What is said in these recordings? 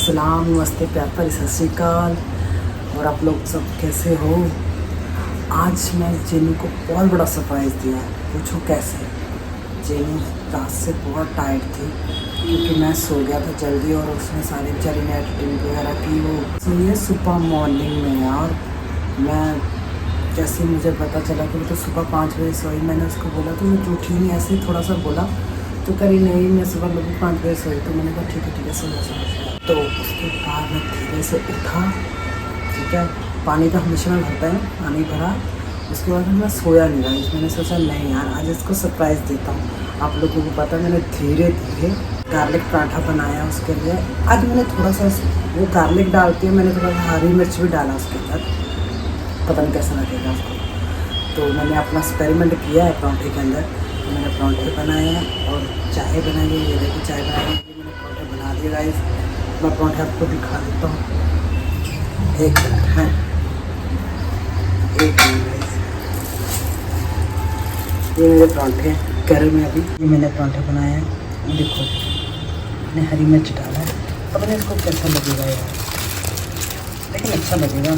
सलाम, नमस्ते, प्यार भरी सत श्री अकाल। और आप लोग सब कैसे हो? आज मैं जेनू को बहुत बड़ा सरप्राइज़ दिया है। पूछो कैसे? जेनू रात से बहुत टायर्ड थी क्योंकि मैं सो गया था जल्दी और उसने सारी बेचारी ने एडिटिंग वगैरह की। वो सोई है सुबह मॉर्निंग में यार। मैं जैसे मुझे पता चला कि वो तो सुबह 5 बजे सोई, मैंने उसको बोला तो मैं उठी नहीं, ऐसे ही थोड़ा सा बोला तो करी नहीं, मैं सुबह लगभग 5 बजे सोई। तो मैंने कहा ठीक है सो जा। तो उसके बाद मैं धीरे से उठा, ठीक है, पानी तो हमेशा में भरता है, पानी भरा। उसके बाद मैं सोया नहीं रहा, मैंने सोचा नहीं यार आज इसको सरप्राइज़ देता हूँ। आप लोगों को पता मैंने धीरे धीरे गार्लिक पराठा बनाया उसके लिए। आज मैंने थोड़ा सा वो गार्लिक डालती है, मैंने थोड़ा सा हरी मिर्च भी डाला उसके अंदर, पता नहीं कैसा लगेगा उसको। तो मैंने अपना एक्सपेरिमेंट किया है पराठे के अंदर। तो मैंने पराठे बनाए हैं और चाय बनाई है, ये देखो चाय बनाई है, मैंने पराठे बना दिए गाइस। मैं पराठे आपको दिखा देता हूँ, एक मिनट है, एक मिनट। ये मेरे पराठे गर्म में अभी, ये मैंने पराठे बनाए हैं, देखो मैंने हरी मिर्च डाला है। पता नहीं इसको कैसा लगेगा यार, लेकिन अच्छा लगेगा।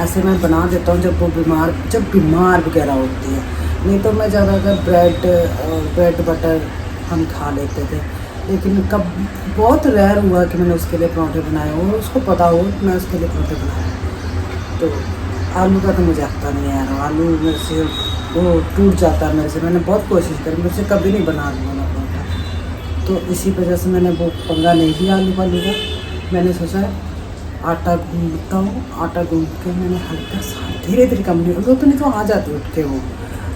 ऐसे मैं बना देता हूँ जब बीमार वगैरह होती है। नहीं तो मैं ज़्यादातर ब्रेड बटर हम खा लेते थे, लेकिन कब बहुत रेयर हुआ कि मैंने उसके लिए पराठे बनाए और उसको पता हो मैं उसके लिए पराठे बनाए। तो आलू का तो मुझे आता नहीं है यार, आलू मेरे से वो टूट जाता है मेरे से। मैंने बहुत कोशिश करी, मुझसे कभी नहीं बना पराठा। तो इसी वजह से मैंने वो पंगा नहीं लिया आलू का। मैंने सोचा आटा गूंदता हूँ, आटा गूंद के मैंने हल्का सा धीरे धीरे कंप्लीट हो तो नहीं तो आ जाती उठ के वो।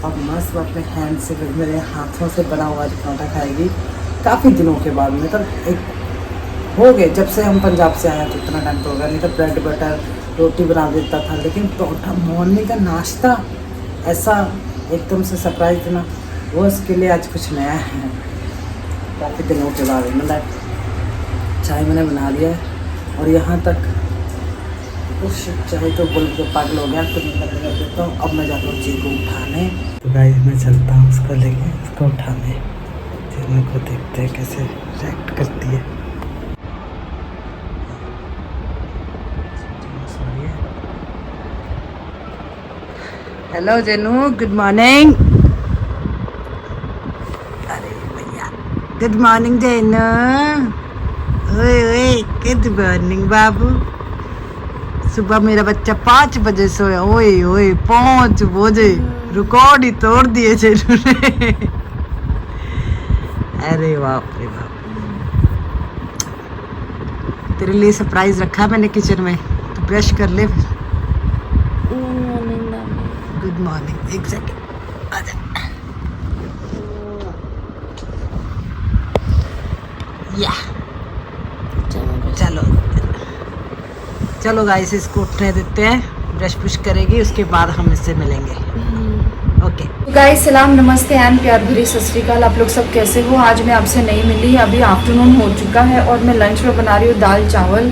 अब मस्त अपने हैंड से मेरे हाथों से बना हुआ पराठा खाएगी काफ़ी दिनों के बाद। मतलब एक हो गए जब से हम पंजाब से आए तो इतना टाइम तो होगा, नहीं तो ब्रेड बटर रोटी बना देता था, लेकिन पराठा मॉर्निंग का नाश्ता ऐसा एकदम से सरप्राइज देना, वो इसके लिए आज कुछ नया है काफ़ी दिनों के बाद। मतलब चाय मैंने बना लिया है और यहाँ तक उस चाहे तो बोल के पागल हो गया। तो मैं कर देता हूँ, अब मैं जाता हूँ जी को उठाने। तो गाइस मैं चलता हूँ उसको लेके, उसको उठाने। जी को देखते हैं कैसे रिएक्ट करती है। Hello Jenu, good morning. अरे भैया गुड मॉर्निंग जेनू। ओए गुड मॉर्निंग बाबू। सुबह मेरा बच्चा 5 बजे सोया। ओए 5 बजे रिकॉर्ड ही तोड़ दिए जेनू ने। अरे बाप रे बाप, तेरे लिए सरप्राइज रखा मैंने किचन में, तो ब्रश कर ले फिर। Good morning. एक सेकेंड आजा। या चलो गाइस इसको उठने देते हैं, ब्रश पुश करेगी उसके बाद हम इससे मिलेंगे। ओके गाइस सलाम, नमस्ते एंड प्यार भरी सत श्री अकाल। आप लोग सब कैसे हो? आज मैं आपसे नहीं मिली, अभी आफ्टरनून हो चुका है और मैं लंच में बना रही हूँ दाल चावल,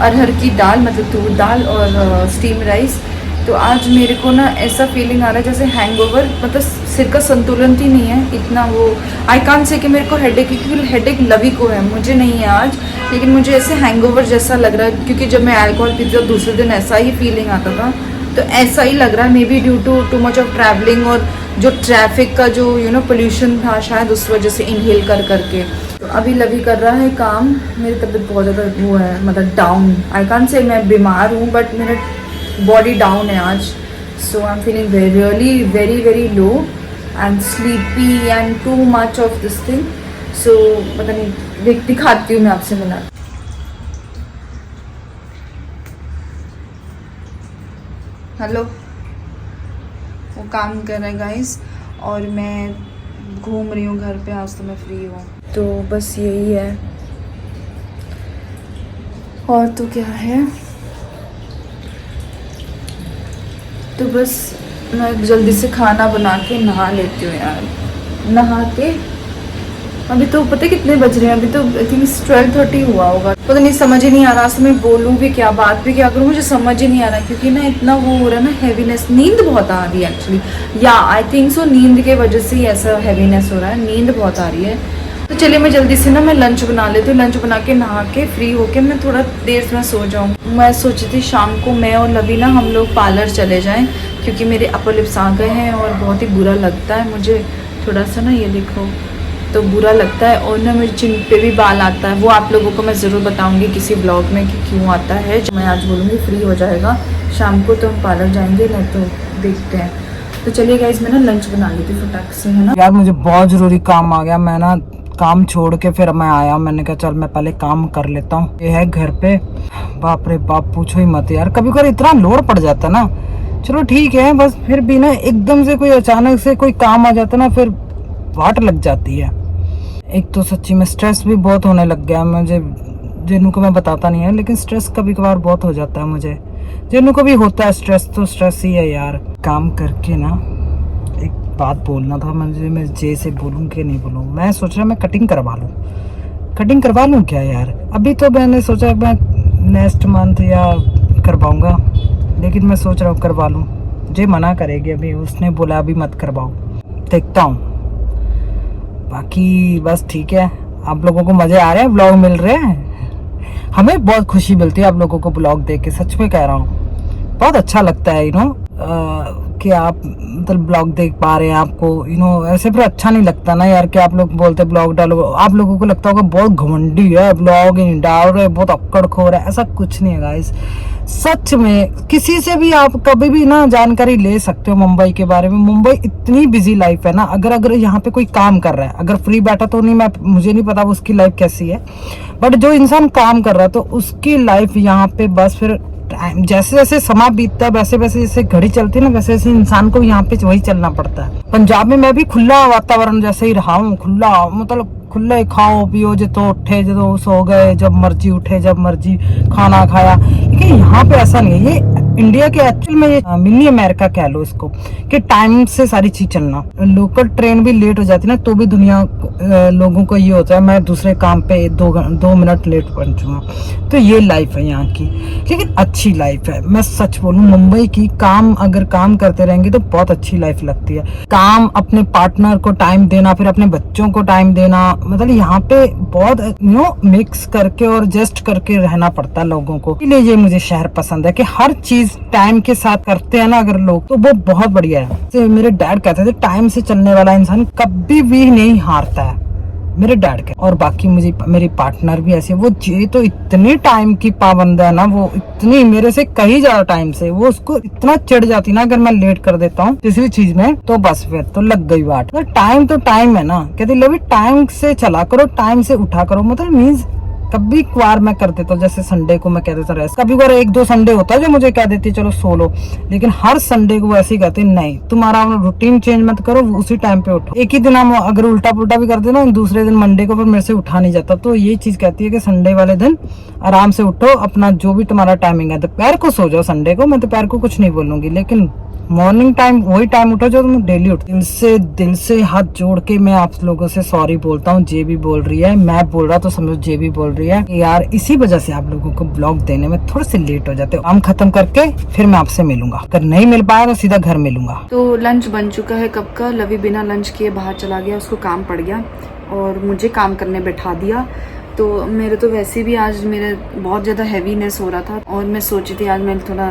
अरहर की दाल मतलब तूर दाल और स्टीम राइस। तो आज मेरे को ना ऐसा फीलिंग आ रहा है जैसे हैंगओवर, मतलब सिर का संतुलन ही नहीं है इतना। वो आई कांट से कि मेरे को हेडेक है, क्योंकि हेडेक लवी को है, मुझे नहीं है आज, लेकिन मुझे ऐसे हैंगओवर जैसा लग रहा है। क्योंकि जब मैं अल्कोहल पीती हूँ दूसरे दिन ऐसा ही फीलिंग आता था, तो ऐसा ही लग रहा है। May be due to much of travelling और जो ट्रैफिक का जो पोल्यूशन था शायद उस वजह से इनहेल कर करके। तो अभी लवी कर रहा है काम। मेरी तबीयत बहुत ज़्यादा वो है, मतलब डाउन। आई कांट से मैं बीमार हूँ, बट मेरा बॉडी डाउन है आज। So I am feeling really very low and sleepy and too much of this thing. So पता नहीं, दिखाती हूँ मैं आपसे मिला। हेलो, वो काम कर रहे हैं गाइस और मैं घूम रही हूँ घर पे। आज तो मैं फ्री हूँ, तो बस यही है और तो क्या है। तो बस मैं जल्दी से खाना बना के नहा लेती हूँ यार। नहा के अभी तो पता है कितने बज रहे हैं, अभी तो आई थिंक 12:30 हुआ होगा। पता नहीं, समझ ही नहीं आ रहा आज मैं बोलूँ भी क्या, बात भी क्या करूँ, मुझे समझ ही नहीं आ रहा। क्योंकि ना इतना वो हो रहा है ना, हैवीनेस, नींद बहुत आ रही है एक्चुअली। या आई थिंक सो नींद के वजह से ही ऐसा हैवीनेस हो रहा है, नींद बहुत आ रही है। तो चलिए मैं जल्दी से ना मैं लंच बना लेती हूँ। लंच बना के नहा के फ्री होके मैं थोड़ा देर से मैं सो जाऊँ। मैं सोची थी शाम को मैं और लवी ना हम लोग पार्लर चले जाएं, क्योंकि मेरे अपर लिप्स आ गए हैं और बहुत ही बुरा लगता है मुझे थोड़ा सा ना, ये देखो तो बुरा लगता है। और ना मेरे चिन पे भी बाल आता है, वो आप लोगों को मैं ज़रूर बताऊँगी किसी ब्लॉग में कि क्यों आता है। मैं आज बोलूँगी फ्री हो जाएगा शाम को तो हम पार्लर जाएंगे, नहीं तो देखते हैं। तो चलिए गाइस मैं ना लंच बना लेती हूँ फटाक से, है ना। यार मुझे बहुत ज़रूरी काम आ गया, मैं ना काम छोड़ के फिर मैं आया, मैंने कहा चल मैं पहले काम कर लेता हूँ। ये है घर पे, बाप रे बाप पूछो ही मत यार, कभी कभी इतना लोड पड़ जाता है ना। चलो ठीक है, बस फिर भी ना एकदम से कोई अचानक से कोई काम आ जाता है ना, फिर वाट लग जाती है। एक तो सच्ची में स्ट्रेस भी बहुत होने लग गया मुझे, जिनको मैं बताता नहीं है, लेकिन स्ट्रेस कभी कभार बहुत हो जाता है मुझे। जिनको भी होता है स्ट्रेस, तो स्ट्रेस ही है यार। काम करके ना एक बात बोलना था मुझे, मैं जे से बोलूँ कि नहीं बोलूँ। मैं सोच रहा मैं कटिंग करवा लूँ क्या यार। अभी तो मैंने सोचा मैं नेक्स्ट मंथ या करवाऊँगा, लेकिन मैं सोच रहा हूँ करवा लूँ। जे मना करेगी, अभी उसने बोला अभी मत करवाओ, देखता हूँ। बाकी बस ठीक है, आप लोगों को मज़े आ रहे हैं, ब्लॉग मिल रहे हैं, हमें बहुत खुशी मिलती है आप लोगों को ब्लॉग देख के, सच में कह रहा हूँ। बहुत अच्छा लगता है कि आप मतलब ब्लॉग देख पा रहे हैं। आपको ऐसे फिर अच्छा नहीं लगता ना यार कि आप लोग बोलते ब्लॉग डालो, आप लोगों को लगता होगा बहुत घमंडी है, ब्लॉग नहीं डाल रहे, बहुत अक्कड़ खोर है। ऐसा कुछ नहीं है गाइस, सच में किसी से भी आप कभी भी ना जानकारी ले सकते हो मुंबई के बारे में। मुंबई इतनी बिजी लाइफ है ना, अगर यहाँ पे कोई काम कर रहा है, अगर फ्री बैठा तो नहीं, मुझे नहीं पता उसकी लाइफ कैसी है, बट जो इंसान काम कर रहा है तो उसकी लाइफ यहाँ पे बस फिर जैसे जैसे समय बीतता है, वैसे वैसे जैसे घड़ी चलती है ना, वैसे वैसे इंसान को यहाँ पे वही चलना पड़ता है। पंजाब में मैं भी खुला वातावरण जैसे ही रहा हूँ, खुला मतलब खुले खाओ पियो, जो तो उठे जो सो गए, जब मर्जी उठे जब मर्जी खाना खाया। लेकिन यहाँ पे ऐसा नहीं है, ये इंडिया के एक्चुअल में ये मिनी अमेरिका कह लो इसको, कि टाइम से सारी चीज चलना। लोकल ट्रेन भी लेट हो जाती है ना, तो भी दुनिया लोगों को ये होता है मैं दूसरे काम पे 2 मिनट लेट पहुंचूंगा। तो ये लाइफ है यहाँ की, लेकिन अच्छी लाइफ है। मैं सच बोलूं, मुंबई की अगर काम करते रहेंगे तो बहुत अच्छी लाइफ लगती है। काम, अपने पार्टनर को टाइम देना, फिर अपने बच्चों को टाइम देना, मतलब यहाँ पे बहुत मिक्स करके और एडजस्ट करके रहना पड़ता है लोगों को। इसलिए ये मुझे शहर पसंद है कि हर चीज टाइम के साथ करते हैं ना अगर लोग, तो वो बहुत बढ़िया है। तो मेरे डैड कहते थे टाइम से चलने वाला इंसान कभी भी नहीं हारता है, मेरे डैड के। और बाकी मेरी पार्टनर भी ऐसी है, वो ये तो इतनी टाइम की पाबंद है ना, वो इतनी मेरे से कहीं ज्यादा टाइम से, वो उसको इतना चिढ़ जाती ना अगर मैं लेट कर देता हूँ किसी चीज में, तो बस फिर तो लग गई बात। टाइम तो टाइम है ना, कहती लवी टाइम से चला करो, टाइम से उठा करो। मतलब मीन्स कभी कभार मैं कर देता हूँ, जैसे संडे को मैं कह देता रेस्ट, कभी कभार 1-2 संडे होता है जो मुझे कह देती चलो सो लो, लेकिन हर संडे को ऐसे ही कहते नहीं, तुम्हारा रूटीन चेंज मत करो, उसी टाइम पे उठो। एक ही दिन हम अगर उल्टा पुल्टा भी कर दे ना, दूसरे दिन मंडे को फिर मेरे से उठा नहीं जाता। तो ये चीज कहती है कि संडे वाले दिन आराम से उठो, अपना जो भी तुम्हारा टाइमिंग है दोपहर को सो जाओ। संडे को मैं दोपहर को कुछ नहीं बोलूंगी, लेकिन मॉर्निंग टाइम वही टाइम उठो जो तुम डेली उठो। दिल से हाथ जोड़ के मैं आप लोगों से सॉरी बोलता हूँ। जे भी बोल रही है, मैं बोल रहा तो समझो जे भी बोल रही है यार, इसी वजह से आप लोगों को ब्लॉग देने में थोड़े से लेट हो जाते। काम खत्म करके फिर मैं आपसे मिलूंगा, अगर नहीं मिल पाया तो सीधा घर मिलूंगा। तो लंच बन चुका है कब का, लवी बिना लंच किए बाहर चला गया, उसको काम पड़ गया और मुझे काम करने बैठा दिया। तो मेरे तो वैसे भी आज मेरे बहुत ज़्यादा हैवीनेस हो रहा था और मैं सोची थी आज मैं थोड़ा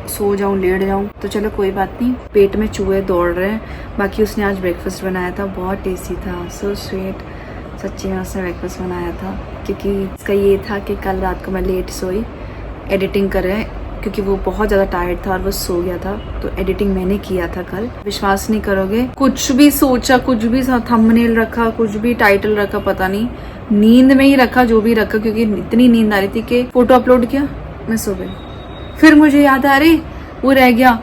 सो जाऊं, लेट जाऊं, तो चलो कोई बात नहीं, पेट में चूहे दौड़ रहे हैं। बाकी उसने आज ब्रेकफास्ट बनाया था, बहुत टेस्टी था, सो स्वीट, सच्ची में उसने ब्रेकफास्ट बनाया था। क्योंकि इसका ये था कि कल रात को मैं लेट सोई, एडिटिंग कर रहे, क्योंकि वो बहुत ज़्यादा टायर्ड था और वो सो गया था, तो एडिटिंग मैंने किया था कल। विश्वास नहीं करोगे, कुछ भी सोचा, कुछ भी थंबनेल रखा, कुछ भी टाइटल रखा, पता नहीं, नींद में ही रखा, जो भी रखा, क्योंकि इतनी नींद आ रही थी कि फोटो अपलोड किया, मैं सो गई। फिर मुझे याद आ रही, वो रह गया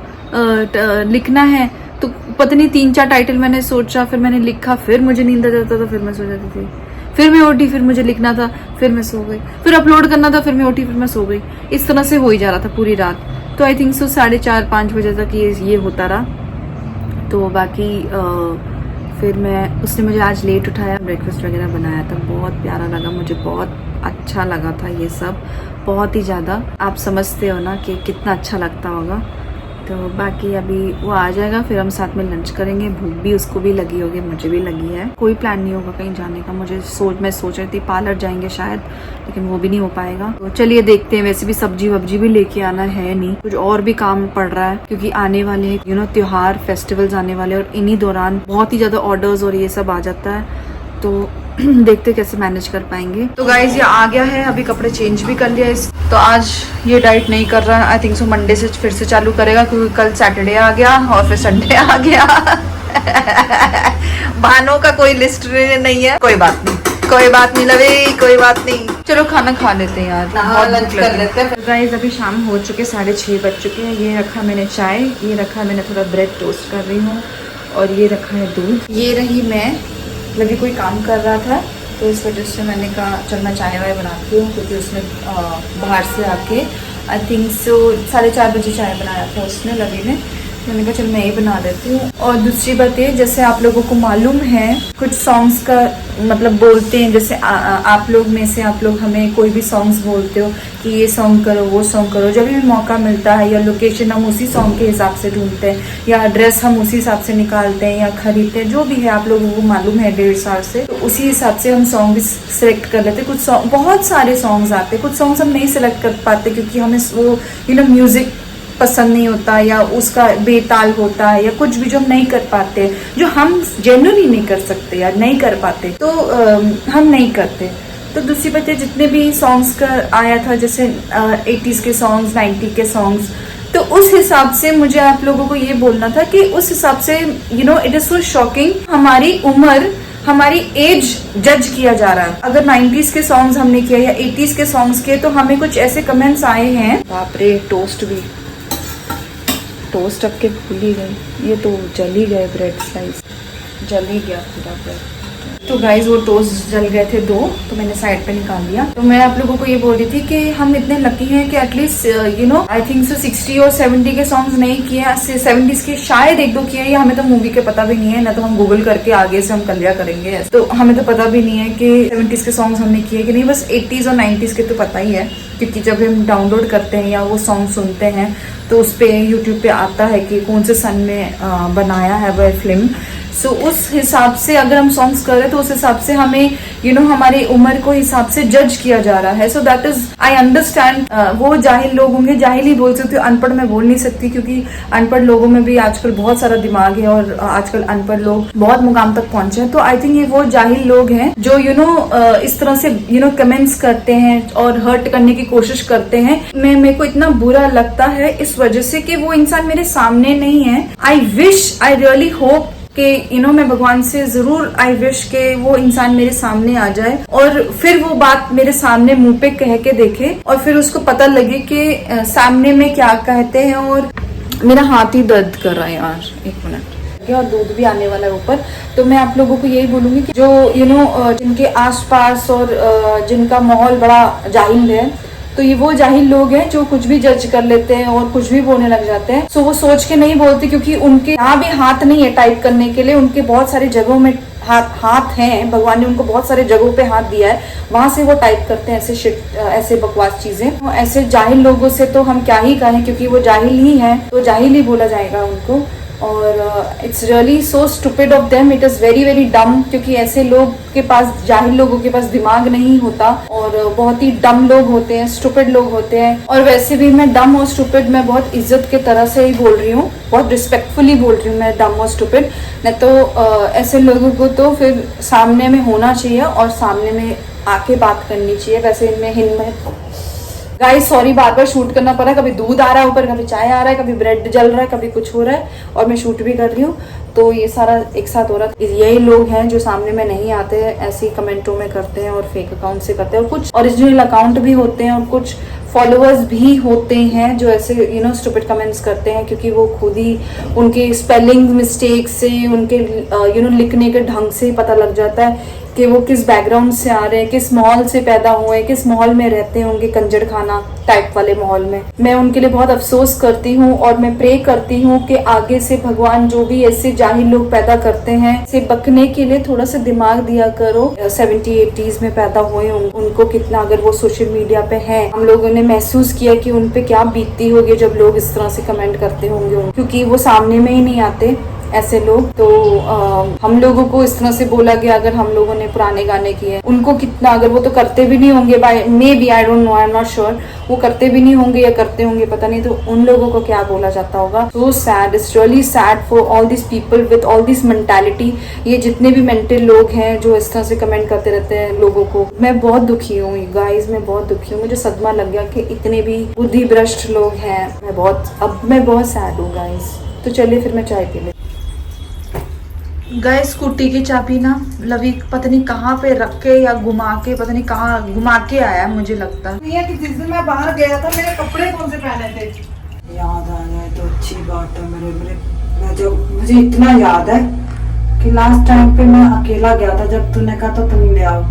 लिखना है, तो पता नहीं 3-4 टाइटल मैंने सोचा, फिर मैंने लिखा, फिर मुझे नींद आ जाता था, फिर मैं सो जाती थी। फिर मैं उठी, फिर मुझे लिखना था, फिर मैं सो गई, फिर अपलोड करना था, फिर मैं उठी, फिर मैं सो गई। इस तरह से हो ही जा रहा था पूरी रात। तो आई थिंक सो 4:30-5 बजे तक ये होता रहा। तो बाकी फिर उसने मुझे आज लेट उठाया, ब्रेकफास्ट वगैरह बनाया था, बहुत प्यारा लगा मुझे, बहुत अच्छा लगा था ये सब, बहुत ही ज़्यादा। आप समझते हो ना कि कितना अच्छा लगता होगा। तो बाकी अभी वो आ जाएगा, फिर हम साथ में लंच करेंगे। भूख भी उसको भी लगी होगी, मुझे भी लगी है। कोई प्लान नहीं होगा कहीं जाने का। मैं सोच रही थी पार्लर जाएंगे शायद, लेकिन वो भी नहीं हो पाएगा। तो चलिए देखते हैं। वैसे भी सब्जी वब्जी भी लेके आना है नहीं, कुछ और भी काम पड़ रहा है क्योंकि आने वाले त्योहार फेस्टिवल्स आने वाले, और इन्हीं दौरान बहुत ही ज्यादा ऑर्डर्स और ये सब आ जाता है। तो देखते कैसे मैनेज कर पाएंगे। तो गाइज ये आ गया है, अभी कपड़े चेंज भी कर लिया इस। तो आज ये डाइट नहीं कर रहा, आई थिंक सो मंडे से फिर से चालू करेगा, क्योंकि कल सैटरडे आ गया और फिर संडे आ गया। बहानों का कोई लिस्ट नहीं है। कोई बात नहीं लवे, कोई बात नहीं। चलो खाना खा लेते हैं यार, बहुत लंच कर लेते हैं। गाइज अभी शाम हो चुके, 6:30 बज चुके हैं। ये रखा मैंने चाय, ये रखा मैंने थोड़ा ब्रेड टोस्ट कर रही हूँ, और ये रखा है दूध। ये रही मैं, लवी कोई काम कर रहा था तो इस वजह से मैंने कहा चल मैं चाय वाय बनाती हूँ, क्योंकि उसने बाहर से आके आई थिंक सो 4:30 बजे चाय बनाया था उसने, लवी ने। मैंने कहा चल मैं ही बना देती हूँ। और दूसरी बात ये, जैसे आप लोगों को मालूम है कुछ सॉन्ग्स का मतलब बोलते हैं, जैसे आप लोग में से आप लोग हमें कोई भी सॉन्ग्स बोलते हो कि ये सॉन्ग करो वो सॉन्ग करो। जब भी मौका मिलता है या लोकेशन हम उसी सॉन्ग के हिसाब से ढूंढते हैं, या एड्रेस हम उसी हिसाब से निकालते हैं या खरीदते हैं, जो भी है आप लोगों को मालूम है 1.5 साल से, तो उसी हिसाब से हम सॉन्ग भी सिलेक्ट कर लेते हैं। कुछ सॉन्ग, बहुत सारे सॉन्ग्स आते हैं, कुछ सॉन्ग्स हम नहीं सिलेक्ट कर पाते क्योंकि हमें वो म्यूजिक पसंद नहीं होता, या उसका बेताल होता है, या कुछ भी जो हम नहीं कर पाते, जो हम जेन्युइनली नहीं कर सकते या नहीं कर पाते, तो हम नहीं करते। तो दूसरी बात है, जितने भी सॉन्ग्स का आया था, जैसे 80s के सॉन्ग्स, 90 के सॉन्ग्स, तो उस हिसाब से मुझे आप लोगों को ये बोलना था कि उस हिसाब से इट इज सो शॉकिंग, हमारी उम्र, हमारी एज जज किया जा रहा है। अगर 90s के सॉन्ग्स हमने किया या 80s के सॉन्ग्स किए, तो हमें कुछ ऐसे कमेंट्स आए हैं। बाप रे, टोस्ट अब के भूल ही गई, ये तो जल ही गए, ब्रेड स्लाइस जल ही गया पूरा ब्रेड। तो गाइज वो टोस्ट जल गए थे 2, तो मैंने साइड पे निकाल दिया। तो मैं आप लोगों को ये बोल रही थी कि हम इतने लकी हैं कि एटलीस्ट आई थिंक सो 60 और 70 के सॉन्ग्स नहीं किए, 70s के शायद 1-2 किए, या हमें तो मूवी के पता भी नहीं है, ना तो हम गूगल करके आगे से हम कलिया करेंगे, तो हमें तो पता भी नहीं है कि 70s के सॉन्ग्स हमने किए कि नहीं। बस 80s और 90s के तो पता ही है, क्योंकि जब हम डाउनलोड करते हैं या वो सॉन्ग सुनते हैं तो उस पे यूट्यूब पे आता है कि कौन से सन में बनाया है वह फिल्म। सो उस हिसाब से अगर हम सॉन्ग्स कर रहे हैं, तो उस हिसाब से हमें हमारी उम्र को हिसाब से जज किया जा रहा है। So that is, I understand. वो जाहिल लोग होंगे, जाहिल ही बोल सकती हूँ, अनपढ़ मैं बोल नहीं सकती, क्योंकि अनपढ़ लोगों में भी आजकल बहुत सारा दिमाग है, और आजकल अनपढ़ लोग बहुत मुकाम तक पहुंचे हैं। तो आई थिंक ये वो जाहिल लोग हैं जो इस तरह से कमेंट्स करते हैं और हर्ट करने की कोशिश करते हैं। मेरे को इतना बुरा लगता है इस वजह से कि वो इंसान मेरे सामने नहीं है। आई रियली होप कि मैं भगवान से जरूर आई विश के वो इंसान मेरे सामने आ जाए, और फिर वो बात मेरे सामने मुंह पे कह के देखे, और फिर उसको पता लगे कि सामने में क्या कहते हैं। और मेरा हाथ ही दर्द कर रहा है यार, 1 मिनट। और दूध भी आने वाला है ऊपर। तो मैं आप लोगों को यही बोलूंगी कि जो जिनके आसपास और जिनका माहौल बड़ा जाहिल है, तो ये वो जाहिल लोग हैं जो कुछ भी जज कर लेते हैं और कुछ भी बोलने लग जाते हैं। सो वो सोच के नहीं बोलते, क्योंकि उनके यहाँ भी हाथ नहीं है टाइप करने के लिए, उनके बहुत सारी जगहों में हाथ हैं, भगवान ने उनको बहुत सारे जगहों पे हाथ दिया है, वहां से वो टाइप करते हैं ऐसे बकवास चीजें। ऐसे जाहिल लोगों से तो हम क्या ही कहें, क्योंकि वो जाहिल ही है, तो जाहिल ही बोला जाएगा उनको। और it's really so stupid of them, it is very very डम, क्योंकि ऐसे लोग के पास, जाहिल लोगों के पास दिमाग नहीं होता, और बहुत ही डम लोग होते हैं, स्टूपिड लोग होते हैं। और वैसे भी मैं डम और स्टूपिड मैं बहुत इज्जत के तरह से ही बोल रही हूँ, बहुत रिस्पेक्टफुली बोल रही हूँ मैं डम और स्टूपिड। नहीं तो ऐसे लोगों को तो फिर सामने में होना चाहिए और सामने में आके बात करनी चाहिए। वैसे इनमें हिम्मत, गाइस सॉरी बार बार शूट करना पड़ा, कभी दूध आ रहा है ऊपर, कभी चाय आ रहा है, कभी ब्रेड जल रहा है, कभी कुछ हो रहा है, और मैं शूट भी कर रही हूँ, तो ये सारा एक साथ हो रहा है। यही लोग हैं जो सामने में नहीं आते, ऐसे कमेंटों में करते हैं और फेक अकाउंट से करते हैं, और कुछ ओरिजिनल अकाउंट भी होते हैं और कुछ फॉलोअर्स भी होते हैं जो ऐसे स्टूपिड कमेंट्स करते हैं, क्योंकि वो खुद ही उनके स्पेलिंग मिस्टेक से, उनके लिखने के ढंग से पता लग जाता है कि वो किस बैकग्राउंड से आ रहे हैं, किस माहौल से पैदा हुए, किस माहौल में रहते होंगे, कंजर खाना टाइप वाले माहौल में। मैं उनके लिए बहुत अफसोस करती हूँ और मैं प्रे करती हूँ कि आगे से भगवान जो भी ऐसे जाहिल लोग पैदा करते हैं से बकने के लिए थोड़ा सा दिमाग दिया करो। 70-80s में पैदा हुए उनको कितना, अगर वो सोशल मीडिया पे हैं, हम लोगों ने महसूस किया कि उन पे क्या बीतती होगी जब लोग इस तरह से कमेंट करते होंगे, क्योंकि वो सामने में ही नहीं आते ऐसे लोग। तो हम लोगों को इस तरह से बोला गया, अगर हम लोगों ने पुराने गाने किए, उनको कितना, अगर वो तो करते भी नहीं होंगे, may be, I don't know, I am not sure, वो करते भी नहीं होंगे या करते होंगे पता नहीं, तो उन लोगों को क्या बोला जाता होगा। So sad, it's really sad for all this people with all this mentality. ये जितने भी मेंटल लोग हैं जो इस तरह से कमेंट करते रहते हैं लोगों को, मैं बहुत दुखी हूँ गाइज, मैं बहुत दुखी हूँ। मुझे सदमा लग गया कि इतने भी बुद्धि भ्रष्ट लोग हैं। मैं बहुत सैड हूँ गाइज। तो चलिए फिर मैं चाय पी ले। गए स्कूटी की चाबी ना लवी पता नहीं कहाँ पे रख के या घुमा के, पता नहीं कहाँ घुमा के आया, मुझे लगता है कि जिस दिन मैं बाहर गया था मेरे कपड़े कौन से पहने थे। याद आ जाए तो अच्छी बात है। मैं जब मुझे इतना याद है कि लास्ट टाइम पे मैं अकेला गया था, जब तूने कहा तो तुम ले आओ,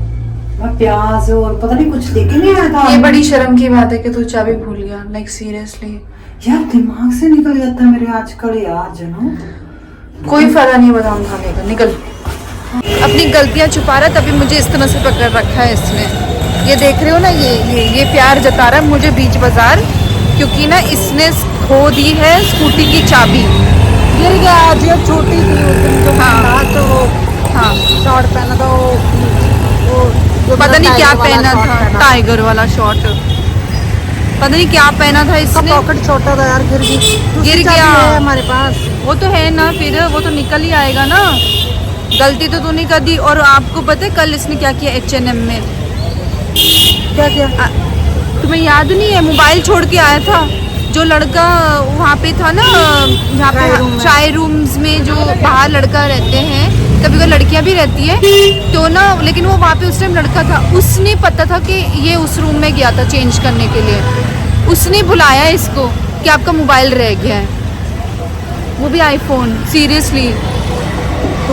मैं प्याज और पता नहीं कुछ लेके नहीं आया था। ये बड़ी शर्म की बात है कि तू चाबी भूल गया, लाइक सीरियसली यार, दिमाग से निकल जाता है मेरे आजकल यार जनो। कोई फायदा नहीं बताऊँ खाने का, निकल। अपनी गलतियां छुपा रहा, तभी मुझे इस तरह से पकड़ रखा है इसने। ये देख रहे हो ना, ये प्यार जता रहा है मुझे बीच बाजार, क्योंकि ना इसने खो दी है स्कूटी की चाबी। गिर गया आज, ये छोटी थी उस दिन जो हाँ। तो हाँ, शॉर्ट पहना था, वो पता नहीं क्या पहना था, टाइगर वाला शॉर्ट, पता नहीं क्या पहना था इसने। पॉकेट छोटा था यार, गिर गया हमारे पास। वो तो है ना, फिर वो तो निकल ही आएगा ना। गलती तो तूने कर दी। और आपको पता है कल इसने क्या किया H&M में? क्या किया? तुम्हें याद नहीं है? मोबाइल छोड़ के आया था जो लड़का वहाँ पे था ना, यहाँ पे चाय रूम्स में जो बाहर लड़का रहते हैं, कभी कभी लड़कियाँ भी रहती है तो ना, लेकिन वो वहाँ पे उस टाइम लड़का था। उसने पता था कि ये उस रूम में गया था चेंज करने के लिए, उसने बुलाया इसको कि आपका मोबाइल रह गया है, वो भी आईफोन। सीरियसली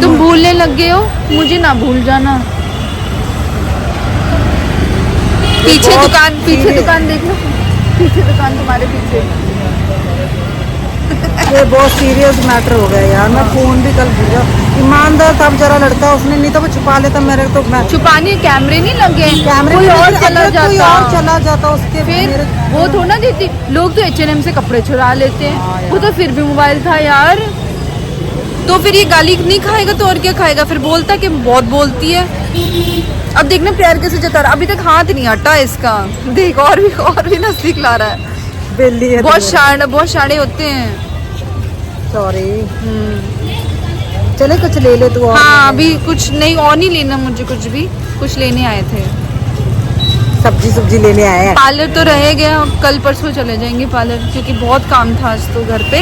तुम भूलने लग गए हो, मुझे ना भूल जाना। पीछे दुकान देख लो, पीछे दुकान तुम्हारे पीछे। ये बहुत सीरियस मैटर हो गया यार। मैं फोन भी कल भूल गया। ईमानदार था बेचारा लड़का, उसने नहीं तो वो छुपा लेता मेरे तो। मैं छुपाने कैमरे नहीं लगे, कैमरे कोई और चला जाता उसके, फिर वो थोड़ा देती। लोग तो H&M से कपड़े चुरा लेते हैं, वो तो फिर भी मोबाइल था यार। तो फिर ये गाली नहीं खाएगा तो और क्या खाएगा? फिर बोलता कि बहुत बोलती है। अब देखना प्यार कैसे जता रहा, अभी तक हाथ नहीं हटा इसका। देख और भी नजदीक ला रहा है। बेली है, बहुत शाणे होते हैं। सॉरी, चले कुछ ले ले तू। हाँ, अभी कुछ नहीं, और नहीं लेना मुझे कुछ लेने आए थे, सब्जी लेने आए हैं। पार्लर तो रह गया, कल परसों चले जाएंगे पार्लर, क्योंकि बहुत काम था आज तो घर पे।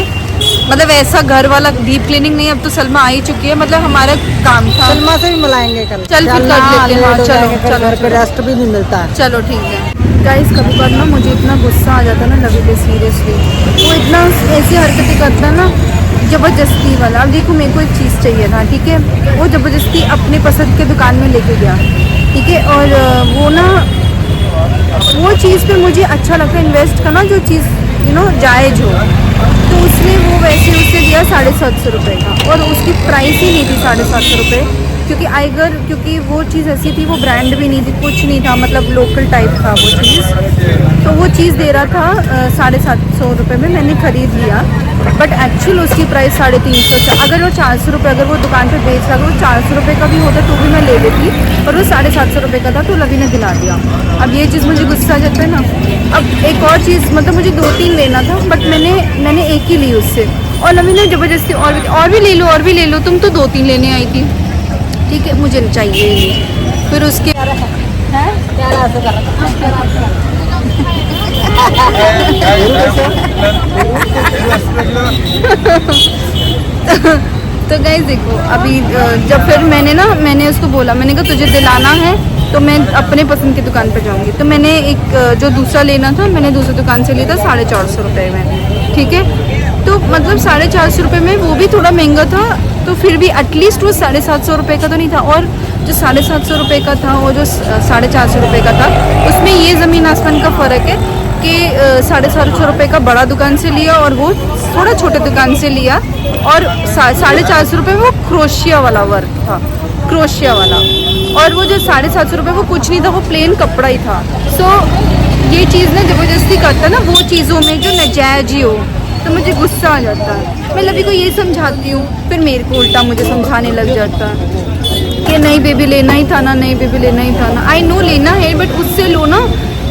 मतलब ऐसा घर वाला डीप क्लीनिंग नहीं, अब तो सलमा आ ही चुकी है, मतलब हमारा काम था। सलमा से भी मिलाएंगे कल। चल फिर कर लेते हैं। चलो घर पे रेस्ट भी नहीं मिलता। चलो ठीक है। गाइस कभी बार ना मुझे इतना गुस्सा आ जाता है ना लवी पे, सीरियसली वो इतना ऐसी हरकतें करता है ना, ज़बरदस्ती वाला। अब देखो मेरे को एक चीज़ चाहिए था, ठीक है, वो ज़बरदस्ती अपने पसंद के दुकान में लेके गया, ठीक है, और वो ना वो चीज़ पे मुझे अच्छा लगता है इन्वेस्ट करना, जो चीज़ जायज़ हो। तो उसने वो वैसे उसे दिया 750 रुपये का, और उसकी प्राइस ही नहीं थी 750 रुपये, क्योंकि वो चीज़ ऐसी थी, वो ब्रांड भी नहीं थी, कुछ नहीं था, मतलब लोकल टाइप था वो चीज़। तो वो चीज़ दे रहा था 750 रुपये में, मैंने ख़रीद लिया, बट एक्चुअल उसकी प्राइस 350। अगर वो 400 रुपये अगर वो दुकान पे बेच रहा, तो 400 रुपये का भी होता तो भी मैं ले लेती, पर वो 750 रुपये का था, तो लवी ने दिला दिया। अब ये चीज़ मुझे गुस्सा आ जाता है ना। अब एक और चीज़, मतलब मुझे 2-3 लेना था, बट मैंने एक ही ली उससे, और लवी ने ज़बरदस्ती और भी ले लो, तुम तो 2-3 लेने आई थी, ठीक है, मुझे चाहिए ही नहीं। फिर उसके तो गाइस देखो, अभी जब फिर मैंने उसको बोला, मैंने कहा तुझे दिलाना है तो मैं अपने पसंद की दुकान पर जाऊंगी। तो मैंने एक जो दूसरा लेना था, मैंने दूसरी दुकान से लिया था 450 रुपये में, ठीक है। तो मतलब 450 रुपये में वो भी थोड़ा महंगा था, तो फिर भी एटलीस्ट वो 750 रुपये का तो नहीं था। और जो 750 रुपये का था और जो 450 रुपये का था, उसमें ये ज़मीन आसमान का फ़र्क है कि 450 रुपये का बड़ा दुकान से लिया और वो थोड़ा छोटे दुकान से लिया, और 450 रुपये वो क्रोशिया वाला वर्क था, क्रोशिया वाला। और वो जो 750 रुपये वो कुछ नहीं था, वो प्लेन कपड़ा ही था। सो ये चीज़ ना ज़बरदस्ती करता है ना वो चीज़ों में जो नाजायज़ ही हो, तो मुझे गुस्सा आ जाता है। मैं लवी को ये समझाती हूँ, फिर मेरे को उल्टा मुझे समझाने लग जाता है कि नहीं बेबी लेना ही था ना, नहीं बेबी लेना ही था ना। आई नो लेना है, बट उससे लो ना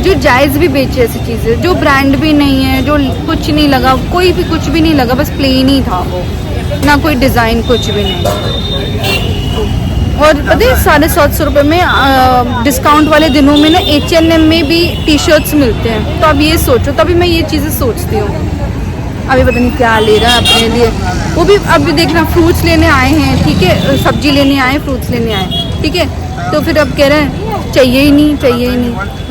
जो जायज़ भी बेचे ऐसी चीज़ें, जो ब्रांड भी नहीं है, जो कुछ नहीं लगा, कोई भी कुछ भी नहीं लगा, बस प्लेन ही था वो, ना कोई डिज़ाइन, कुछ भी नहीं। और पता है 750 रुपये में डिस्काउंट वाले दिनों में ना H&M में भी टी शर्ट्स मिलते हैं। तो अब ये सोचो, तभी मैं ये चीज़ें सोचती हूँ। अभी पता नहीं क्या ले रहा है अपने लिए, वो भी अभी देखना फ्रूट्स लेने आए हैं, ठीक है, सब्जी लेने आए, फ्रूट्स लेने आए, ठीक है। तो फिर अब कह रहे हैं चाहिए ही नहीं, चाहिए ही नहीं।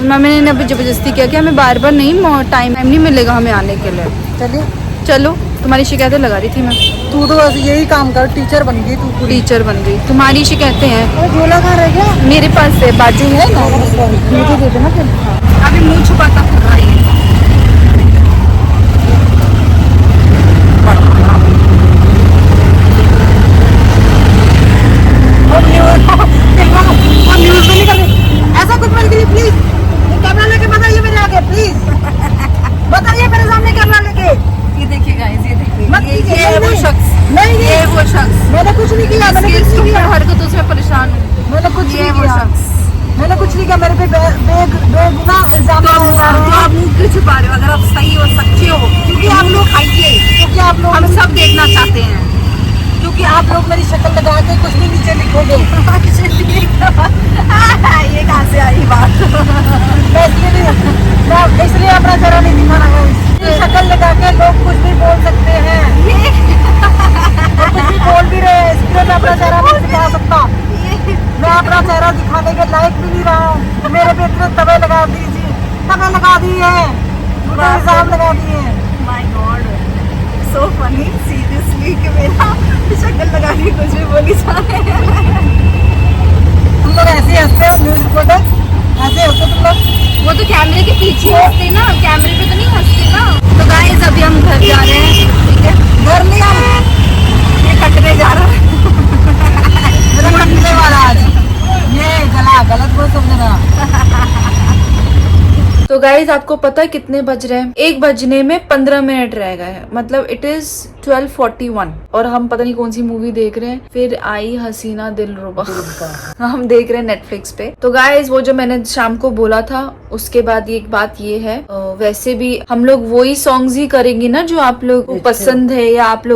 मैंने अभी ज़बरदस्ती किया कि हमें बार बार नहीं, टाइम नहीं मिलेगा हमें आने के लिए। चलिए चलो, तुम्हारी शिकायतें लगा रही थी मैं। तू तो बस यही काम कर, टीचर बन गई तू, टीचर बन गई। तुम्हारी शिकायतें हैं, झोला कहाँ रह गया? मेरे पास है, बाजू है ना, मुझे दे देना फिर। अभी मुंह छुपाता फिर रहा है। न्यूज़ में नहीं कर रही ऐसा कुछ मेरे लिए, प्लीज कैमरा लेके बताइए मेरे आगे, प्लीज बताइए मेरे सामने कैमरा लेके। ये देखिए गाइस, ये देखिए, मत कीजिए, ये वो शख्स, नहीं ये वो शख्स, मैंने कुछ नहीं किया, मैंने कुछ नहीं किया, हरकतों से परेशान हूँ। मैंने कुछ ये नहीं वो किया, शख्स। मैंने कुछ नहीं किया, मेरे पे बेगुनाह इल्जाम तो लगा रहे हैं। आप मुंह क्यों छुपा रहे हो? अगर आप सही हो, सच्चे हो, क्योंकि आप लोग खाइए, क्योंकि आप लोग, हम सब देखना चाहते हैं। क्योंकि आप लोग मेरी शक्ल लगा के कुछ भी नीचे लिखोगे। ये कहाँ से आई बात? मैं इसलिए अपना चेहरा नहीं दिखाना है। मेरी शक्ल लगा के लोग कुछ भी बोल सकते हैं, वो कुछ भी बोल भी रहे हैं, इसलिए मैं अपना चेहरा नहीं दिखा सकता। मैं अपना चेहरा दिखाने के लायक भी नहीं रहा हूँ। मेरे पे इतने तवे लगा दीजिए, तवे लगा दिए हैं, इल्जाम लगा दिए हैं। My God, so funny, seriously कि मेरा शक्ल लगा के कुछ भी बोली जा रहे हैं। तुम लोग ऐसे हंसते हो, न्यूज़ रिपोर्टर ऐसे होते तुम लोग। वो तो कैमरे के पीछे हंसते ना, कैमरे पे तो नहीं हंसते ना। तो गाइस अभी हम घर जा रहे हैं, ठीक है। घर नहीं, हम ये कटने जा रहा है। मेरा कटने वाला आज, ये गला गलत बोल समझना। तो गाइज आपको पता है कितने बज रहे हैं? 1 बजने में 15 मिनट रह गए हैं, मतलब इट इज 12:41 और हम पता नहीं कौन सी मूवी देख रहे हैं। फिर आई हसीना दिलरुबा हम देख रहे हैं नेटफ्लिक्स पे। तो गाइज वो जो मैंने शाम को बोला था, उसके बाद एक बात ये है, वैसे भी हम लोग वही सॉन्ग्स ही करेंगे ना जो आप लोग को पसंद है, या आप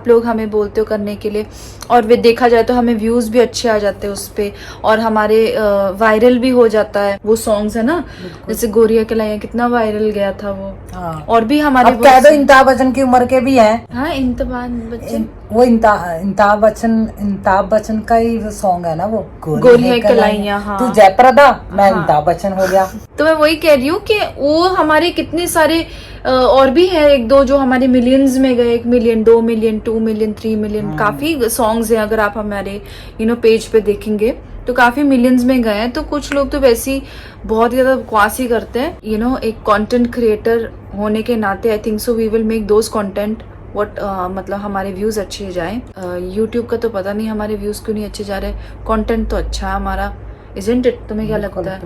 लोग हमें बोलते हो करने के लिए। और वे देखा जाए तो हमें व्यूज भी अच्छे आ जाते हैं उस पे, और हमारे वायरल भी हो जाता है वो सॉन्ग्स, है ना। जैसे गोरिया कलाइया कितना वायरल गया था वो। हाँ। और भी हमारे अब कह दो अमिताभ बच्चन की उम्र के भी हैं। हाँ, इंतबाह बच्चन, वो अमिताभ बच्चन का ही सॉन्ग है ना वो, गोरिया कलाइया। हाँ, तू जयप्रदा, मैं अमिताभ बच्चन हो गया। तो मैं वही कह रही हूँ कि वो हमारे कितने सारे और भी है, 1-2 जो हमारे मिलियंस में गए, 1 मिलियन, 2 मिलियन, 2 मिलियन, 3 मिलियन, काफी सॉन्ग्स हैं। अगर आप हमारे पेज पे देखेंगे तो काफी मिलियंस में गए हैं। तो कुछ लोग तो वैसे बहुत ही ज्यादा बकवास ही करते हैं, एक कंटेंट क्रिएटर होने के नाते। I think so we will make those content मतलब हमारे व्यूज अच्छे जाएं। यूट्यूब का तो पता नहीं हमारे व्यूज क्यों नहीं अच्छे जा रहे। कंटेंट तो अच्छा है हमारा, isn't it? तुम्हें क्या लगता है?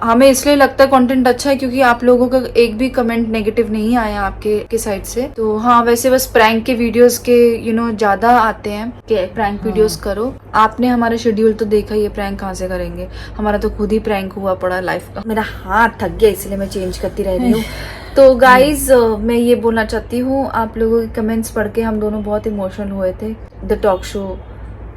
हमें इसलिए लगता है कंटेंट अच्छा है क्योंकि आप लोगों का एक भी कमेंट नेगेटिव नहीं आया आपके साइड से। तो हाँ, वैसे बस प्रैंक के वीडियोस के ज्यादा आते हैं कि प्रैंक वीडियोस करो। आपने हमारा शेड्यूल तो देखा ही है, प्रैंक कहाँ से करेंगे? हमारा तो खुद ही प्रैंक हुआ पड़ा लाइफ का। मेरा हाथ थक गया इसलिए मैं चेंज करती रह रही हूँ। तो गाइज मैं ये बोलना चाहती हूँ, आप लोगों के कमेंट्स पढ़ के हम दोनों बहुत इमोशनल हुए थे। The talk show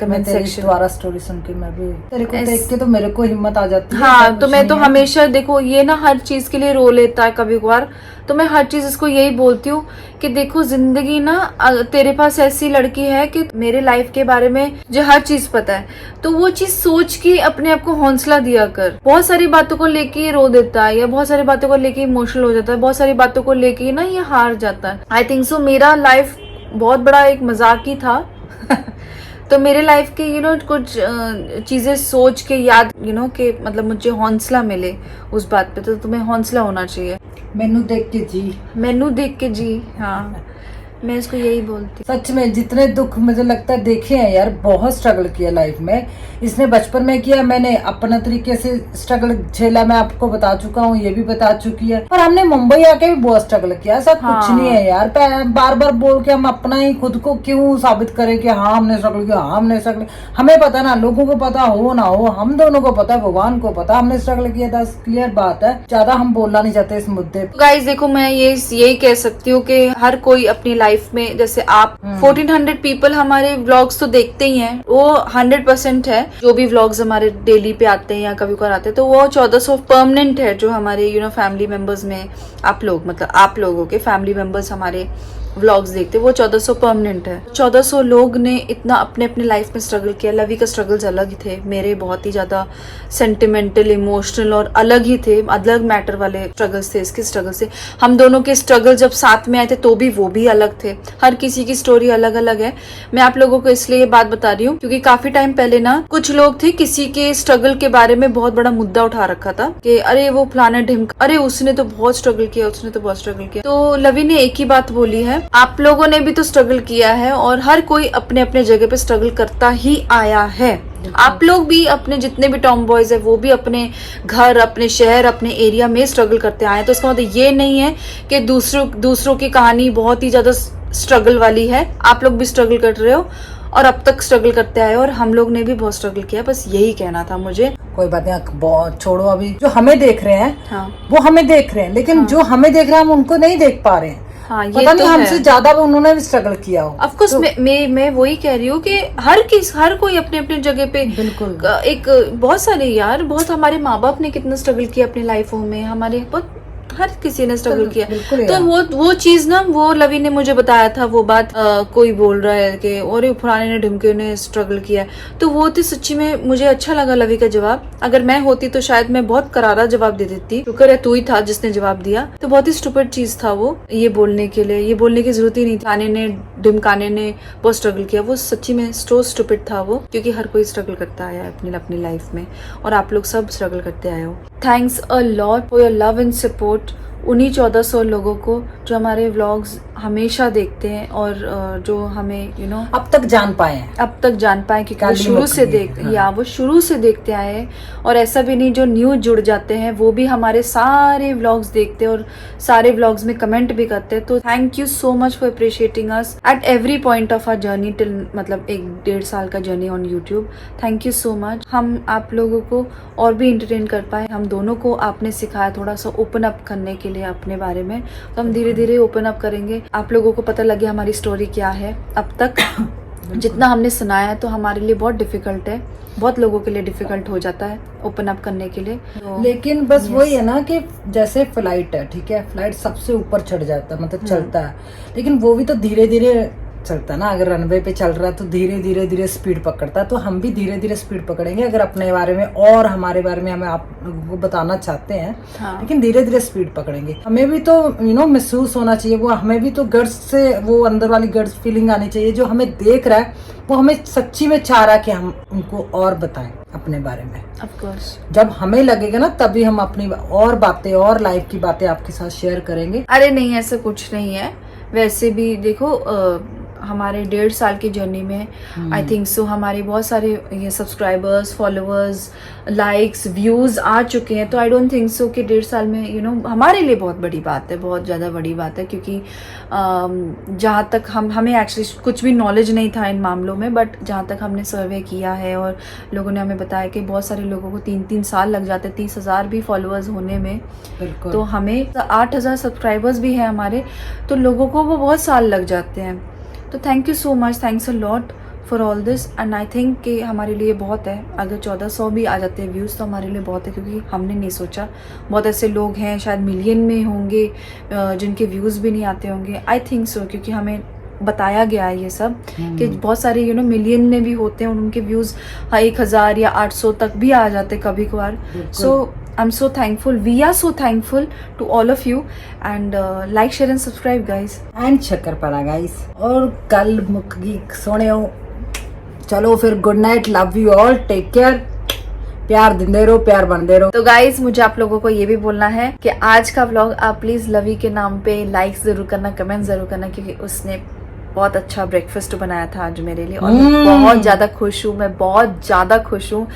comment section द्वारा स्टोरी सुन के मैं भी तेरे को देख के तो मेरे को हिम्मत आ जाती है। हाँ, तो मैं तो हमेशा देखो ये ना हर चीज के लिए रो लेता है कभी कभार, तो मैं हर चीज इसको यही बोलती हूँ कि देखो जिंदगी ना, तेरे पास ऐसी लड़की है कि मेरे लाइफ के बारे में जो हर चीज पता है, तो वो चीज सोच के अपने आप को हौसला दिया कर। बहुत सारी बातों को लेके रो देता है, या बहुत सारी बातों को लेके इमोशनल हो जाता है, बहुत सारी बातों को लेके ना ये हार जाता है। आई थिंक सो मेरा लाइफ बहुत बड़ा एक मजाक ही था तो मेरे लाइफ के कुछ चीज़ें सोच के याद कि मतलब मुझे हौसला मिले उस बात पे, तो तुम्हें हौसला होना चाहिए। मैनू देख के जी, मैनू देख के जी, हाँ मैं इसको यही बोलती। सच में जितने दुख मुझे लगता है देखे हैं यार, बहुत स्ट्रगल किया लाइफ में। इसने बचपन में किया, मैंने अपना तरीके से स्ट्रगल झेला, मैं आपको बता चुका हूँ, ये भी बता चुकी है। पर हमने मुंबई आके भी बहुत स्ट्रगल किया, ऐसा कुछ नहीं है यार। बार बार बोल के हम अपना ही खुद को क्यों साबित करें कि हाँ हमने स्ट्रगल किया, हाँ हमने स्ट्रगल। हमें पता ना, लोगों को पता हो ना हो, हम दोनों को पता, भगवान को पता हमने स्ट्रगल किया था। क्लियर बात है, ज्यादा हम बोलना नहीं चाहते इस मुद्दे पे। गाइस देखो, मैं यही कह सकती हूँ कि हर कोई अपनी लाइफ में, जैसे आप 1400 पीपल हमारे व्लॉग्स तो देखते ही हैं, वो 100% है। जो भी व्लॉग्स हमारे डेली पे आते हैं या कभी कभार आते हैं, तो वो 1400 परमानेंट है जो हमारे फैमिली मेंबर्स में आप लोग, मतलब आप लोगों के फैमिली मेंबर्स हमारे व्लॉग्स देखते, वो 1400 परमानेंट है। 1400 लोग ने इतना अपने अपने लाइफ में स्ट्रगल किया। लवी का स्ट्रगल्स अलग ही थे, मेरे बहुत ही ज्यादा सेंटिमेंटल, इमोशनल और अलग ही थे, अलग मैटर वाले स्ट्रगल्स थे। इसके स्ट्रगल से हम दोनों के स्ट्रगल जब साथ में आए थे तो भी वो भी अलग थे। हर किसी की स्टोरी अलग अलग है। मैं आप लोगों को इसलिए ये बात बता रही हूँ क्योंकि काफी टाइम पहले ना कुछ लोग थे, किसी के स्ट्रगल के बारे में बहुत बड़ा मुद्दा उठा रखा था कि अरे वो फलाना ढिमका, अरे उसने तो बहुत स्ट्रगल किया, उसने तो बहुत स्ट्रगल किया। तो लवी ने एक ही बात बोली है, आप लोगों ने भी तो स्ट्रगल किया है और हर कोई अपने अपने जगह पे स्ट्रगल करता ही आया है। आप लोग भी अपने जितने भी टॉम बॉयज है वो भी अपने घर, अपने शहर, अपने एरिया में स्ट्रगल करते आए हैं। तो इसका मतलब ये नहीं है कि दूसरों की कहानी बहुत ही ज्यादा स्ट्रगल वाली है। आप लोग भी स्ट्रगल कर रहे हो और अब तक स्ट्रगल करते आए हो और हम लोग ने भी बहुत स्ट्रगल किया। बस यही कहना था मुझे। कोई बात नहीं, बहुत छोड़ो। अभी जो हमें देख रहे हैं हाँ, वो हमें देख रहे हैं, लेकिन जो हमें देख रहे हैं हम उनको नहीं देख पा रहे हैं। हाँ, ये पता नहीं तो हमसे है। ज्यादा उन्होंने भी स्ट्रगल किया हो। ऑफ कोर्स मैं वही कह रही हूँ कि हर कोई अपने अपने जगह पे बिल्कुल। एक बहुत सारे यार, बहुत हमारे माँ बाप ने कितना स्ट्रगल किया अपनी लाइफों में, हमारे बहुत हर किसी ने स्ट्रगल किया। तो वो चीज ना, वो लवी ने मुझे बताया था वो बात। कोई बोल रहा है कि और पुराने ने ढिमके ने स्ट्रगल किया, तो वो थी सच्ची में मुझे अच्छा लगा लवी का जवाब। अगर मैं होती तो शायद मैं बहुत करारा जवाब दे देती। शुक्र है तू ही था जिसने जवाब दिया। तो बहुत ही स्टूपिड चीज था वो, ये बोलने के लिए, ये बोलने की जरूरत ही नहीं थी। आने ने ढिमकाने ने बहुत स्ट्रगल किया, वो सच्ची में सो स्टूपिड था वो, क्योंकि हर कोई स्ट्रगल करता आया है अपनी लाइफ में और आप लोग सब स्ट्रगल करते आए हो। Thanks a lot for your love and support उन्हीं 1400 लोगों को जो हमारे व्लॉग्स हमेशा देखते हैं और जो हमें अब तक जान पाए हैं, क्योंकि वो शुरू से वो शुरू से देखते आए हैं। और ऐसा भी नहीं, जो न्यू जुड़ जाते हैं वो भी हमारे सारे व्लॉग्स देखते हैं और सारे व्लॉग्स में कमेंट भी करते हैं। तो thank you so much for appreciating us at every point of our journey till, मतलब 1-1.5 साल का journey on YouTube. Thank you so much. हम आप लोगों को और भी इंटरटेन कर पाए, हम दोनों को आपने सिखाया थोड़ा सा ओपन अप करने के लिए अपने बारे में। तो हम धीरे धीरे ओपन अप करेंगे, आप लोगों को पता लगे हमारी स्टोरी क्या है। अब तक जितना हमने सुनाया है तो हमारे लिए बहुत डिफिकल्ट है, बहुत लोगों के लिए डिफिकल्ट हो जाता है ओपन अप करने के लिए। लेकिन बस वही है ना कि जैसे फ्लाइट है, ठीक है, फ्लाइट सबसे ऊपर चढ़ जाता है, मतलब चलता है, लेकिन वो भी तो धीरे धीरे चलता है ना। अगर रनवे पे चल रहा है तो धीरे धीरे स्पीड पकड़ता है, तो हम भी धीरे धीरे स्पीड पकड़ेंगे अगर अपने बारे में और हमारे बारे में हमें आप लोगों को बताना चाहते हैं। हाँ। लेकिन धीरे धीरे स्पीड पकड़ेंगे। हमें भी तो महसूस होना चाहिए, वो हमें भी तो गट्स से, वो अंदर वाली गट्स फीलिंग आनी चाहिए। जो हमें देख रहा है वो हमें सच्ची में चाह रहा है कि हम उनको और बताएं अपने बारे में। ऑफ कोर्स जब हमें लगेगा ना तभी हम अपनी और बातें और लाइफ की बातें आपके साथ शेयर करेंगे। अरे नहीं, ऐसा कुछ नहीं है। वैसे भी देखो हमारे 1.5 साल की जर्नी में आई थिंक सो हमारे बहुत सारे ये सब्सक्राइबर्स, फॉलोअर्स, लाइक्स, व्यूज आ चुके हैं। तो आई डोंट थिंक सो कि 1.5 साल में हमारे लिए बहुत बड़ी बात है, बहुत ज़्यादा बड़ी बात है। क्योंकि जहाँ तक हमें एक्चुअली कुछ भी नॉलेज नहीं था इन मामलों में, बट जहाँ तक हमने सर्वे किया है और लोगों ने हमें बताया कि बहुत सारे लोगों को 3-3 साल लग जाते, 30,000 भी फॉलोअर्स होने में। तो हमें 8,000 सब्सक्राइबर्स भी हैं हमारे, तो लोगों को वो बहुत साल लग जाते हैं। तो thank you so much, thanks a lot for all this. And I think कि हमारे लिए बहुत है। अगर 1400 भी आ जाते हैं व्यूज़ तो हमारे लिए बहुत है, क्योंकि हमने नहीं सोचा। बहुत ऐसे लोग हैं शायद मिलियन में होंगे जिनके व्यूज़ भी नहीं आते होंगे। आई थिंक सो, क्योंकि हमें बताया गया है ये सब कि बहुत सारे मिलियन में भी होते हैं और उनके व्यूज़ 1000 या 800 तक भी आ जाते कभी कभार। सो I'm so thankful. We are so thankful to all of you and like, share and subscribe guys. And shakarpara guys. और कल मुक्की सोने चलो फिर good night, love you all, take care, प्यार दिंदे रहो, प्यार बनते रहो। तो गाइज मुझे आप लोगों को ये भी बोलना है कि आज का व्लॉग आप प्लीज लवी के नाम पे लाइक जरूर करना, कमेंट जरूर करना, क्योंकि उसने बहुत अच्छा ब्रेकफास्ट बनाया था आज मेरे लिए और मैं बहुत ज्यादा खुश हूँ, मैं बहुत ज्यादा खुश हूँ।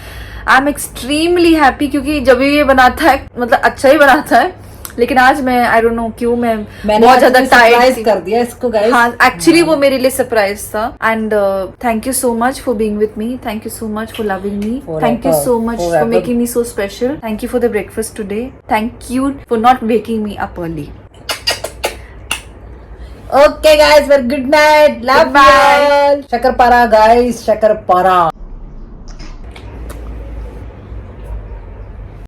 आई एम एक्सट्रीमली हैप्पी, क्योंकि जब भी ये बनाता है मतलब अच्छा ही बनाता है, लेकिन आज मैं आई डोंट नो क्यों मैं बहुत ज्यादा टायर्ड कर दिया इसको गाइस। हाँ एक्चुअली वो मेरे लिए सरप्राइज था। And thank you so much for being with me, thank you so much for loving me, thank you so much for making me so special, thank you for the breakfast today, thank you for not waking me up early. Okay guys, very good night, love you all. Shakarpara guys, shakarpara.